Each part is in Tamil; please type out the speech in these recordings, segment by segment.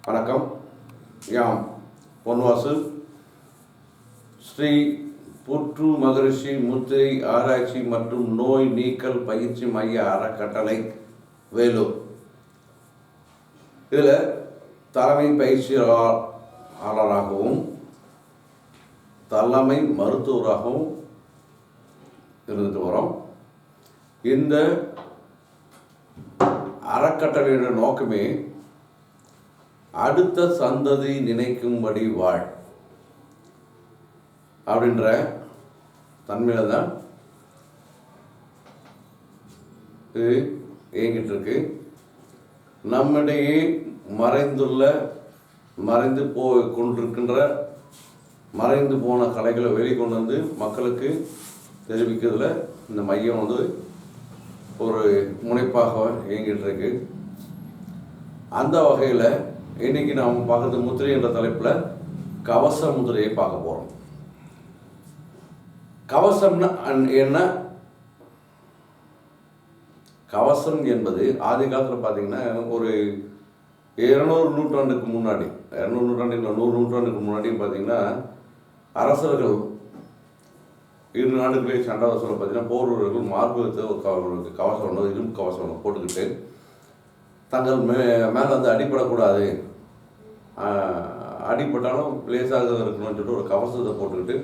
வணக்கம். யாம் பொன்வாசு ஸ்ரீ புற்று மகரிஷி முத்திரை ஆராய்ச்சி மற்றும் நோய் நீக்கல் பயிற்சி மைய அறக்கட்டளை வேலூர். இதில் தலைமை பயிற்சியாளராகவும் தலைமை மருத்துவராகவும் இருந்துட்டு வரோம். இந்த அறக்கட்டளையோட நோக்கமே அடுத்த சந்ததி நினைக்கும்படி வாழ் அப்படின்ற தன்மையில் தான் இது இயங்கிட்டு இருக்கு. நம்மிடையே மறைந்து கொண்டிருக்கின்ற மறைந்து போன கலைகளை வெளிக்கொண்டு வந்து மக்களுக்கு தெரிவிக்கிறதுல இந்த மையம் வந்து ஒரு முனைப்பாக இயங்கிட்டு இருக்கு. அந்த வகையில் இன்னைக்கு நாம் பார்க்குறது முத்திரை என்ற தலைப்பில் கவச முத்திரையை பார்க்க போகிறோம். கவசம்னா என்ன? கவசம் என்பது ஆதி காலத்தில் பார்த்தீங்கன்னா ஒரு 200 நூற்றாண்டுக்கு முன்னாடி 200 நூற்றாண்டுக்கு 100 நூற்றாண்டுக்கு முன்னாடி பார்த்தீங்கன்னா அரசர்கள் இரு நாடுகளே சண்டை சொல்ல பார்த்தீங்கன்னா போர் வீரர்கள் மார்பகத்தை ஒரு கவசம் ஒன்று இரும்பு கவசம் ஒன்று போட்டுக்கிட்டு தங்கள் மேலே வந்து அடிப்படக்கூடாது, அடிப்பட்டாலும் லேசாக இருக்கணும்னு சொல்லிட்டு ஒரு கவசத்தை போட்டுக்கிட்டு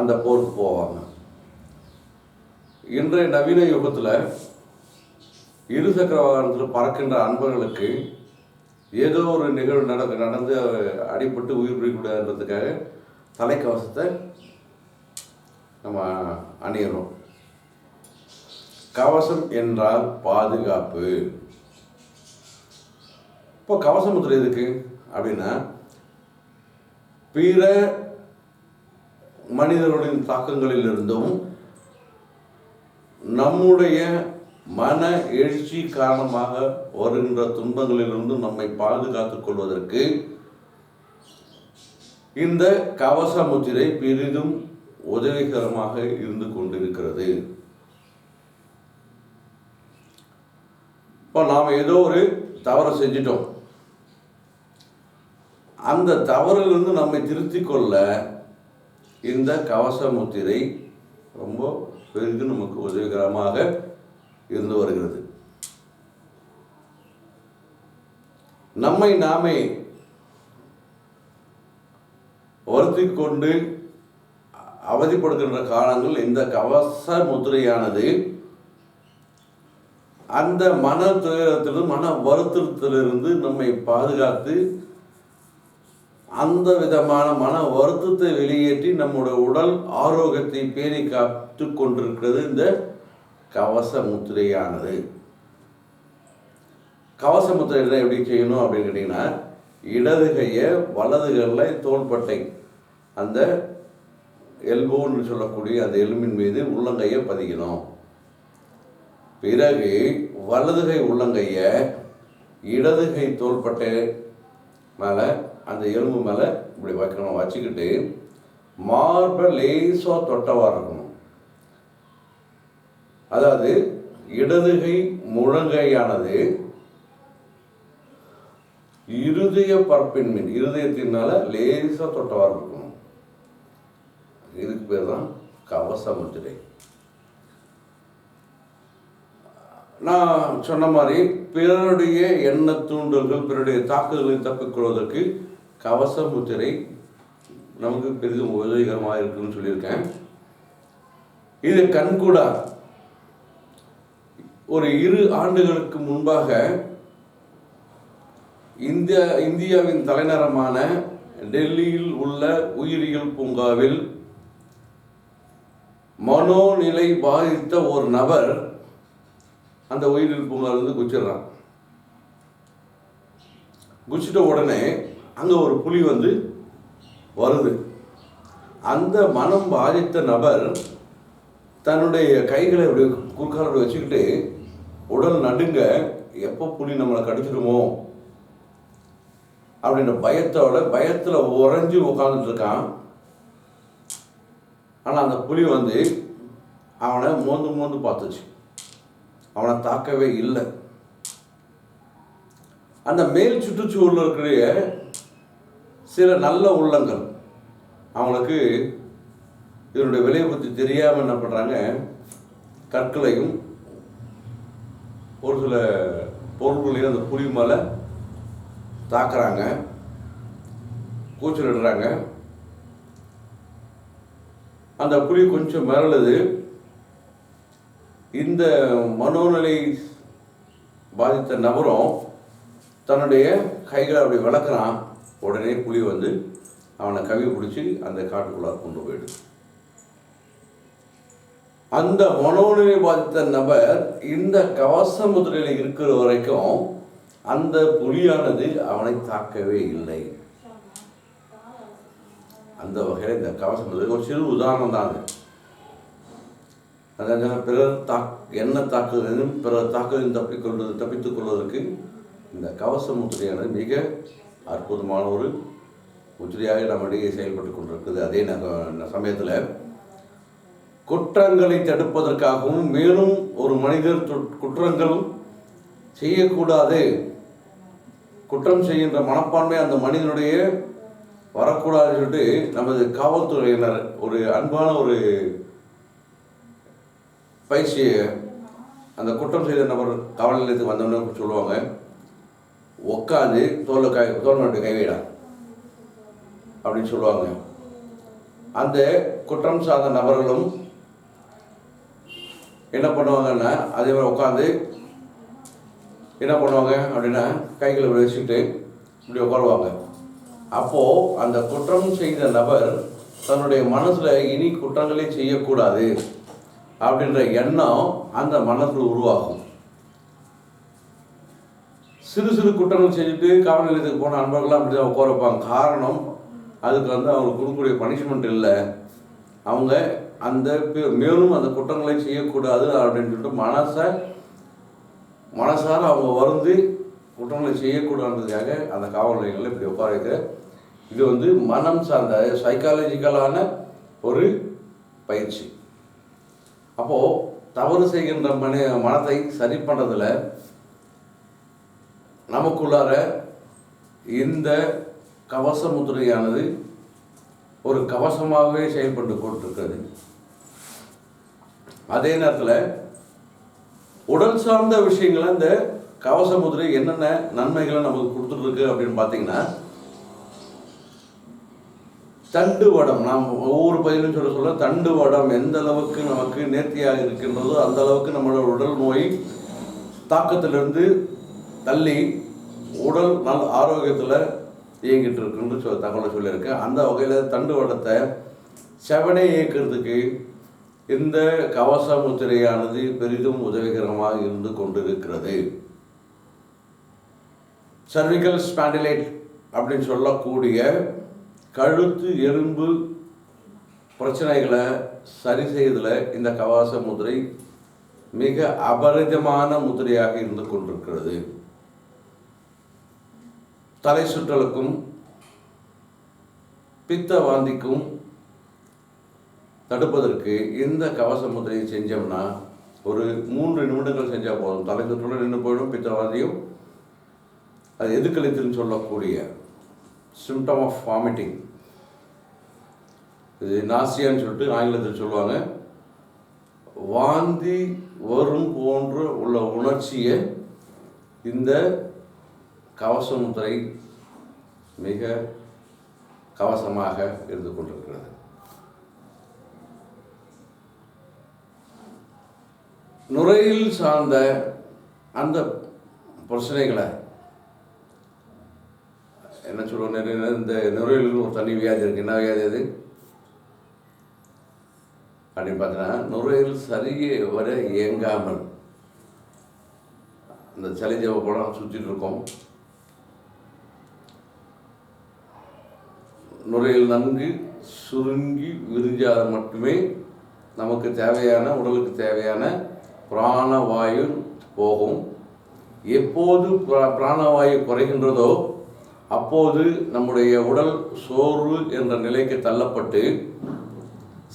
அந்த போருக்கு போவாங்க. இன்றைய நவீன யுகத்தில் இருசக்கர வாகனத்தில் பறக்கின்ற அன்பர்களுக்கு ஏதோ ஒரு நிகழ்வு நடந்து அடிபட்டு உயிர் பிடிக்கூடாதுன்றதுக்காக தலைக்கவசத்தை நம்ம அணியிறோம். கவசம் என்றால் பாதுகாப்பு. இப்போ கவச முத்திரை எதுக்கு அப்படின்னா, பிற மனிதர்களுடைய தாக்கங்களிலிருந்தும் நம்முடைய மன எழுச்சி காரணமாக வருகின்ற துன்பங்களிலிருந்து நம்மை பாதுகாத்துக் கொள்வதற்கு இந்த கவச முத்திரை பெரிதும் உதவிகரமாக இருந்து கொண்டிருக்கிறது. இப்போ நாம் ஏதோ ஒரு தவறை செஞ்சிட்டோம், அந்த தவறிலிருந்து நம்மை திருத்திக் கொள்ள இந்த கவச முத்திரை ரொம்ப பெரிதும் நமக்கு உதவிகரமாக இருந்து வருகிறது. நம்மை நாமே வருத்தி கொண்டு அவதிப்படுகின்ற காலங்கள் இந்த கவச முத்திரையானது அந்த மன துயரத்திலும் மன வருத்தத்திலிருந்து நம்மை பாதுகாத்து அந்த விதமான மன வருத்தத்தை வெளியேற்றி நம்முடைய உடல் ஆரோக்கியத்தை பேணி காத்து கொண்டிருக்கிறது இந்த கவச முத்திரையானது. கவச முத்திரை எப்படி செய்யணும் அப்படின்னு கேட்டிங்கன்னா, இடது கையை வலது கையில் தோள்பட்டை அந்த எல்போன்னு சொல்லக்கூடிய அந்த எலும்பின் மீது உள்ளங்கையை பதிக்கணும். பிறகு வலது கை உள்ளங்கையை இடது கை தோள்பட்டை மேலே அந்த எலும்பு மேலே இப்படி வைக்கணும். வச்சுக்கிட்டு மார்பை லேசாக தொட்டவாக இருக்கணும். அதாவது இடது கை முழங்கையானது இருதய பரப்பின் மீன் இருதயத்தினால லேசாக தொட்டவாக இருக்கணும். இதுக்கு பேர் தான் கவச முத்திரை. நான் சொன்ன மாதிரி பிறருடைய எண்ண தூண்டல்கள் பிறருடைய தாக்குதல்களை தப்பிக்கொள்வதற்கு கவச முத்திரை நமக்கு பெரிதும் உதவிகரமாக இருக்குன்னு சொல்லியிருக்கேன். இது கண்கூடா ஒரு 2 ஆண்டுகளுக்கு முன்பாக இந்தியாவின் தலைநகரமான டெல்லியில் உள்ள உயிரியல் பூங்காவில் மனோநிலை பாதித்த ஒரு நபர் அந்த உயிரியல் பூங்காவிலிருந்து குச்சிடுறான். குச்சிட்ட உடனே அங்கே ஒரு புலி வந்து வருது. அந்த மனம் பாதித்த நபர் தன்னுடைய கைகளை அப்படி குறுக்கால வச்சுக்கிட்டு உடல் நடுங்க, எப்போ புலி நம்மளை கடிச்சிடுமோ அப்படின்ற பயத்தில் உறைஞ்சி உட்காந்துட்டு இருக்கான். ஆனால் அந்த புலி வந்து அவனை மோந்து பார்த்துச்சு. அவனை தாக்கவே இல்லை. அந்த மேல் சுற்றுச்சூழலில் இருக்கிற சில நல்ல உள்ளங்கள் அவங்களுக்கு இதனுடைய விலையை பற்றி தெரியாமல் என்ன பண்ணுறாங்க, கற்களையும் ஒரு சில பொருள்களையும் அந்த புலி மேலே தாக்குறாங்க, கூச்சலிடுறாங்க. அந்த புலி கொஞ்சம் மிரளுது. இந்த மனோநிலை பாதித்த நபரும் தன்னுடைய கைகளை அப்படி விளக்குறான். உடனே புலி வந்து அவனை கவி பிடிச்சி அந்த காட்டுக்குள்ளார கொண்டு போயிடுது. அந்த மனோநிலை பாதித்த நபர் இந்த கவச முதிரையில் இருக்கிற வரைக்கும் அந்த புலியானது அவனை தாக்கவே இல்லை. அந்த வகையில் இந்த கவச முதிரை ஒரு சிறு உதாரணம் தான். அது பிறர் என்ன தாக்குதலும் பிறர் தாக்குதலும் தப்பித்துக் கொள்வதற்கு இந்த கவச முத்திரையானது மிக அற்புதமான ஒரு முத்திரையாக நம்மிடையே செயல்பட்டு கொண்டிருக்குது. அதே சமயத்தில் குற்றங்களை தடுப்பதற்காகவும் மேலும் ஒரு மனிதர் குற்றங்கள் செய்யக்கூடாது, குற்றம் செய்கின்ற மனப்பான்மை அந்த மனிதனுடைய வரக்கூடாதுன்னு சொல்லிட்டு நமது காவல்துறையினர் ஒரு அன்பான ஒரு பயிற்சியை அந்த குற்றம் செய்த நபர் காவல் நிலையத்துக்கு வந்தவொடனே சொல்லுவாங்க, உட்காந்து தோல் கைவிடா அப்படின்னு சொல்லுவாங்க. அந்த குற்றம் சார்ந்த நபர்களும் என்ன பண்ணுவாங்கன்னா அதே மாதிரி உட்காந்து என்ன பண்ணுவாங்க அப்படின்னா கைகளை வச்சுக்கிட்டு இப்படி உட்காருவாங்க. அப்போது அந்த குற்றம் செய்த நபர் தன்னுடைய மனசில் இனி குற்றங்களே செய்யக்கூடாது அப்படின்ற எண்ணம் அந்த மனசில் உருவாகும். சிறு சிறு குற்றங்கள் செஞ்சுட்டு காவல் நிலையத்துக்கு போன நண்பர்கள்லாம் அப்படி தான் உட்கார வைப்பாங்க. காரணம் அதுக்கு வந்து அவங்களுக்கு கொடுக்கக்கூடிய பனிஷ்மெண்ட் இல்லை, அவங்க அந்த மேலும் அந்த குற்றங்களை செய்யக்கூடாது அப்படின்னு சொல்லிட்டு மனசார அவங்க வந்து குற்றங்களை செய்யக்கூடாதுன்றதுக்காக அந்த காவல் நிலையங்களில் இப்படி உட்கார வைக்கிற இது வந்து மனம் சார்ந்த சைக்காலஜிக்கலான ஒரு பயிற்சி. அப்போது தவறு செய்கின்ற மனத்தை சரி பண்ணுறதுல நமக்குள்ளார இந்த கவச முத்திரையானது ஒரு கவசமாகவே செயல்பட்டு கொண்டிருக்கிறது. அதே நேரத்தில் உடல் சார்ந்த விஷயங்களை இந்த கவச முத்திரை என்னென்ன நன்மைகளை நமக்கு கொடுத்துருக்கு அப்படின்னு பார்த்தீங்கன்னா, தண்டு வடம், நாம் ஒவ்வொரு பதிலும் சொல்ல தண்டு வடம் எந்த அளவுக்கு நமக்கு நேர்த்தியாக இருக்கின்றதோ அந்த அளவுக்கு நம்மளோட உடல் நோய் தாக்கத்திலிருந்து தள்ளி உடல் நல் ஆரோக்கியத்தில் இயங்கிட்டு இருக்குன்னு தகவலை சொல்லியிருக்கேன். அந்த வகையில் தண்டு வடத்தை செவனே இயக்கிறதுக்கு இந்த கவச முத்திரையானது பெரிதும் உதவிகரமாக இருந்து கொண்டிருக்கிறது. சர்விக்கல் ஸ்பாண்டிலைட் அப்படின்னு சொல்லக்கூடிய கழுத்து எலும்பு பிரச்சனைகளை சரி செய்வதில் இந்த கவச முத்திரை மிக அபரிதமான முத்திரையாக இருந்து கொண்டிருக்கிறது. தலை சுற்றலுக்கும் பித்த வாந்திக்கும் தடுப்பதற்கு இந்த கவச முத்திரையை செஞ்சோம்னா ஒரு 3 நிமிடங்கள் செஞ்சால் போதும். தலை சுற்றலும் நின்று போயிடும், பித்த வாந்தியும் அது எதுக்களித்துன்னு சொல்லக்கூடிய சிம்டம் ஆஃப் வாமிட்டிங், இது நாசியான்னு சொல்லிட்டு ஆங்கிலத்தில் சொல்லுவாங்க. வாந்தி வரும் போன்ற உள்ள உணர்ச்சியை இந்த கவச முத்திரை மிக கவசமாக இருந்து கொண்டிருக்கிறது. நுரையீரல் சார்ந்த அந்த பிரச்சனைகளை என்ன சொல்லுவோம், இந்த நுரையீரல் ஒரு தனி வியாதி இருக்குது. என்ன வியாதி அது அப்படின்னு பார்த்தீங்கன்னா, நுரையீரல் சரியே வர இயங்காமல் இந்த சளிஜவ படம் சுற்றிட்டு இருக்கோம். நுரையீரல் நன்கு சுருங்கி விரிஞ்சாத மட்டுமே நமக்கு தேவையான உடலுக்கு தேவையான பிராணவாயு போகும். எப்போது பிராணவாயு குறைகின்றதோ அப்போது நம்முடைய உடல் சோர்வு என்ற நிலைக்கு தள்ளப்பட்டு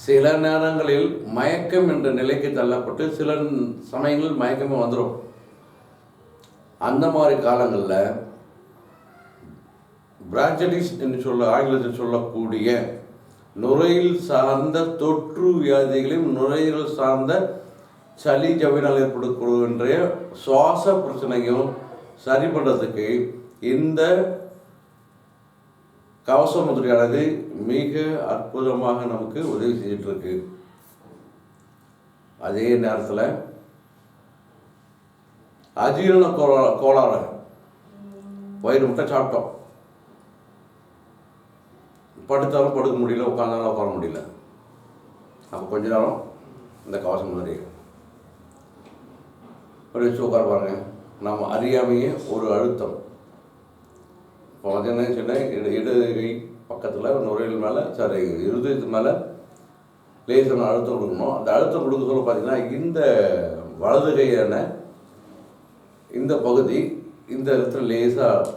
சில நேரங்களில் மயக்கம் என்ற நிலைக்கு தள்ளப்பட்டு சில சமயங்களில் மயக்கமே வந்துடும். அந்த மாதிரி காலங்களில் பிரான்சைட்டிஸ் என்று ஆங்கிலத்தில் சொல்லக்கூடிய நுரையீரல் சார்ந்த தொற்று வியாதிகளையும் நுரையீரல் சார்ந்த சளி ஜவ்வினால் ஏற்படக்கூடிய சுவாச பிரச்சனையும் சரி பண்ணுறதுக்கு இந்த கவச முதிரையானது மிக அற்புதமாக நமக்கு உதவி செஞ்சுட்டு இருக்கு. அதே நேரத்தில் அஜீரண கோளாறு, வயிறு முட்டை சாப்பிட்டோம், படுத்தாலும் படுக்க முடியல, உட்காந்தாலும் உட்கார முடியல, அப்போ கொஞ்ச நேரம் இந்த கவச முதிரை அப்படி வச்சு உட்கார பாருங்க. நம்ம அறியாமையே ஒரு அழுத்தம். இப்போ பார்த்தீங்கன்னா சொன்னேன், இடது கை பக்கத்தில் நுரையீரல் மேலே இருதயத்து மேலே லேசான அழுத்தம் கொடுக்கணும். அந்த அழுத்தம் கொடுக்க சொல்ல பார்த்தீங்கன்னா இந்த வலது கையான இந்த பகுதி இந்த இடத்துல லேசாக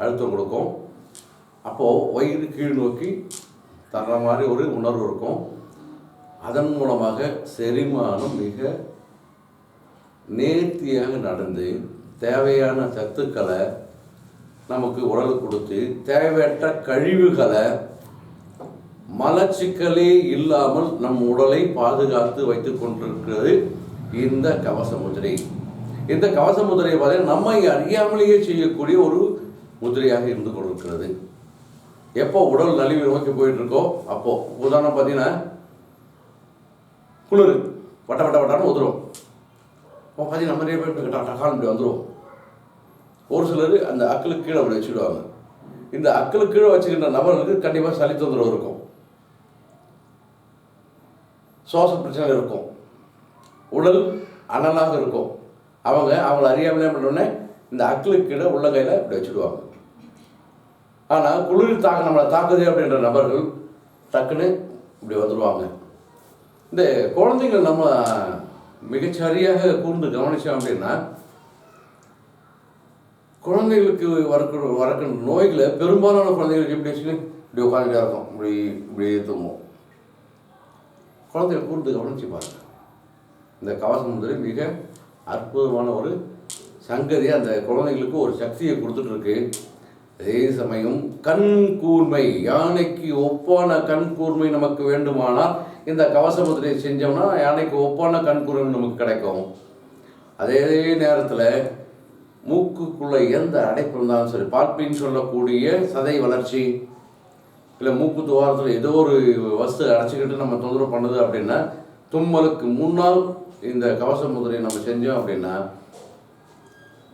அழுத்தம் கொடுக்கும். அப்போது வயிறு கீழ் நோக்கி தர்ற மாதிரி ஒரு உணர்வு இருக்கும். அதன் மூலமாக செரிமானம் மிக நேர்த்தியாக நடந்து தேவையான சத்துக்களை நமக்கு உடலுக்கு கொடுத்து தேவையற்ற கழிவுகளை மலச்சிக்கலே இல்லாமல் நம் உடலை பாதுகாத்து வைத்து கொண்டிருக்கிறது இந்த கவச முதிரை. இந்த கவச முதிரை பார்த்தீங்கன்னா நம்மை அறியாமலேயே செய்யக்கூடிய ஒரு முதிரையாக இருந்து கொண்டிருக்கிறது. எப்போ உடல் நலிவு நோக்கி போயிட்டு இருக்கோ அப்போ உதாரணம் பார்த்தீங்கன்னா குளிர் வட்ட வட்ட வட்டான்னு உதிரும். இப்போ பார்த்தீங்கன்னா நம்ம நிறைய பேர் டக்கால் இப்படி வந்துடும். ஒரு சிலர் அந்த அக்களுக்கு கீழே அப்படி வச்சுடுவாங்க. இந்த அக்களுக்கு கீழே வச்சுக்கின்ற நபர்களுக்கு கண்டிப்பாக சளி தொந்தரவு இருக்கும், சுவாச பிரச்சனை இருக்கும், உடல் அனலாக இருக்கும். அவங்கள அறியாமலே பண்ணோடனே இந்த அக்களுக்கு கீழே உள்ள கையில் இப்படி வச்சுடுவாங்க. ஆனால் குளிர் நம்மளை தாக்குது அப்படின்ற நபர்கள் டக்குன்னு இப்படி வந்துடுவாங்க. இந்த குழந்தைகள் நம்ம மிகச்சரியாக கூர்ந்து கவனித்தோம் அப்படின்னா குழந்தைகளுக்கு வரக்கிற நோய்களை பெரும்பாலான குழந்தைகளுக்கு எப்படி வச்சுன்னு இப்படி உட்காந்துட்டே இருக்கும், இப்படியே தூங்கும். குழந்தைகள் கூர்ந்து கவனித்து பாருங்க. இந்த கவச முதிரை மிக அற்புதமான ஒரு சங்கதியாக அந்த குழந்தைகளுக்கு ஒரு சக்தியை கொடுத்துட்ருக்கு. அதே சமயம் கண் கூர்மை, யானைக்கு ஒப்பான கண் கூர்மை நமக்கு வேண்டுமானால் இந்த கவச முதிரையை செஞ்சோம்னா யானைக்கு ஒப்பான கண் கூர்மை நமக்கு கிடைக்கும். அதே நேரத்தில் மூக்குக்குள்ளே எந்த அடைப்பு இருந்தாலும் சரி, பால்பின்னு சொல்லக்கூடிய சதை வளர்ச்சி, இல்லை மூக்கு துவாரத்தில் ஏதோ ஒரு வஸ்து அடைச்சிக்கிட்டு நம்ம தொந்தரவு பண்ணுது அப்படின்னா தும்மலுக்கு முன்னால் இந்த கவச முதிரையை நம்ம செஞ்சோம் அப்படின்னா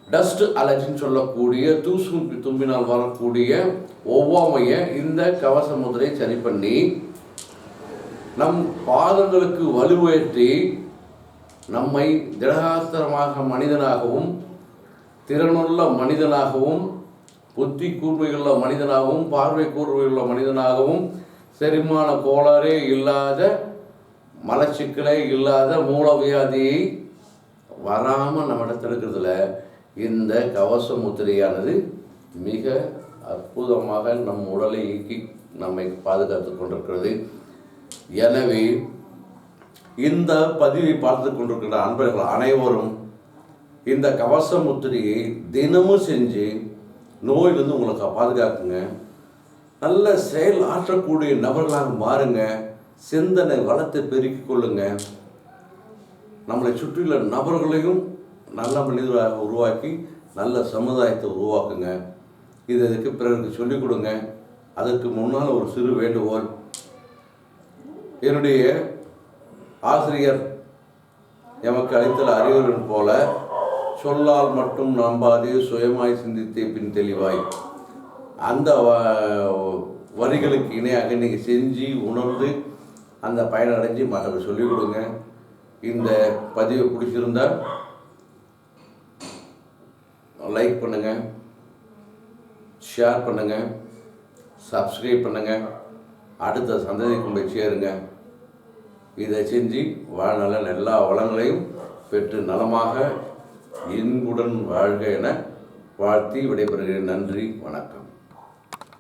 டஸ்ட் அலர்ஜின்னு சொல்லக்கூடிய தூசு தும்பினால் வரக்கூடிய ஒவ்வாமையை இந்த கவச முதிரை சரி பண்ணி நம் பாதங்களுக்கு வலுவேற்றி நம்மை திடகாத்திரமாக மனிதனாகவும் திறனுள்ள மனிதனாகவும் புத்தி கூர்மையுள்ள மனிதனாகவும் பார்வை கூர்மையுள்ள மனிதனாகவும் செரிமான கோளாறே இல்லாத மலச்சிக்கலே இல்லாத மூலவியாதியை வராமல் நம்மிடத்தில் இருக்கிறதுல இந்த கவச முத்திரையானது மிக அற்புதமாக நம் உடலை இயக்கி நம்மை பாதுகாத்து கொண்டிருக்கிறது. எனவே இந்த பதிவை பார்த்து கொண்டிருக்கிற அன்பர்கள் அனைவரும் இந்த கவச முத்திரையை தினமும் செஞ்சு நோயிலிருந்து உங்களை பாதுகாக்குங்க. நல்ல செயல் ஆற்றக்கூடிய நபர்களாக மாறுங்க. சிந்தனை வளத்தை பெருக்கிக் கொள்ளுங்க. நம்மளை சுற்றியுள்ள நபர்களையும் நல்ல மனிதராக உருவாக்கி நல்ல சமுதாயத்தை உருவாக்குங்க. இதுக்கு பிறருக்கு சொல்லிக் கொடுங்க. அதற்கு முன்னால் ஒரு சிறு வேண்டுகோள். என்னுடைய ஆசிரியர் எமக்கு அளித்தல் அறிவுரையின் போல சொல்லால் மட்டும் நம்பாதே சுயமாய் சிந்தித்தே பின் தெளிவாய், அந்த வரிகளுக்கு இணையாக நீங்கள் செஞ்சு உணர்ந்து அந்த பயனடைஞ்சு மற்றவர்கள் சொல்லிக் கொடுங்க. இந்த பதிவை பிடிச்சிருந்தா லைக் பண்ணுங்கள், ஷேர் பண்ணுங்கள், சப்ஸ்கிரைப் பண்ணுங்கள், அடுத்த சந்ததிக்கு போய் சேருங்க. இதை செஞ்சு வாழ்நாளில் எல்லா வளங்களையும் பெற்று நலமாக இன்புடன் வாழ்க என வாழ்த்தி விடைபெறுகிறேன். நன்றி, வணக்கம்.